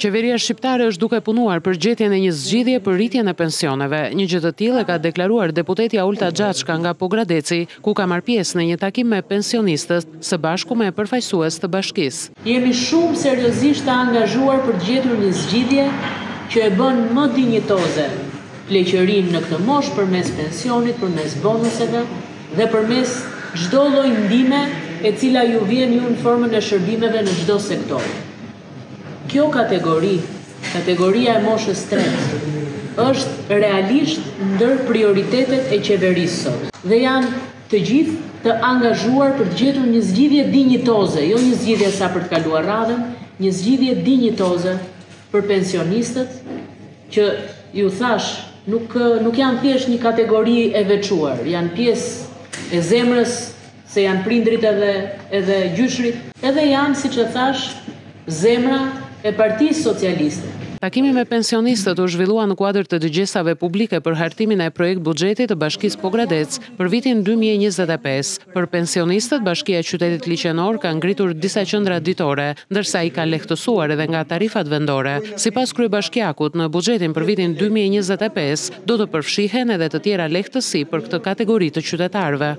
Qeveria shqiptare është duke punuar për gjetjen e një zgjidhje për rritjen e pensioneve. Një gjë të tillë e ka deklaruar deputetja Olta Xhaçka nga Pogradeci, ku ka marrë pjesë në një takim me pensionistët së bashku me përfaqësues të bashkisë. Jemi shumë seriozisht të angazhuar për të gjetur një zgjidhje që e bën më dinjitoze pleqërinë në këtë moshë përmes pensionit, përmes bonuseve dhe përmes çdo lloj ndihme e cila ju vjen ju në formën e shërbimeve në çdo sektor. Kjo kategoria e moshës tretë, është realisht ndër prioritetet e qeverisë sot. Dhe janë të gjithë të angazhuar për të gjetur një zgjidhje dinjitoze, jo një zgjidhje sa për të kaluar radhën, një zgjidhje dinjitoze për pensionistët, që ju thash, nuk janë thjesht një kategori e veçuar, janë pjesë e zemrës, se janë prindrit edhe gjyshrit, edhe janë, siç e thash, zemra e Partisë Socialiste. Takimi me pensionistët u zhvillua në kuadër të dëgjesave publike për hartimin e projekt buxhetit të Bashkisë Pogradec për vitin 2025. Për pensionistët, Bashkia e Qytetit Liqenor ka ngritur disa qendra ditore, ndërsa i ka lehtësuar edhe nga tarifat vendore. Sipas kryebashkiakut, në buxhetin për vitin 2025 do të përfshihen edhe të tjera lehtësi për këtë kategori të qytetarëve.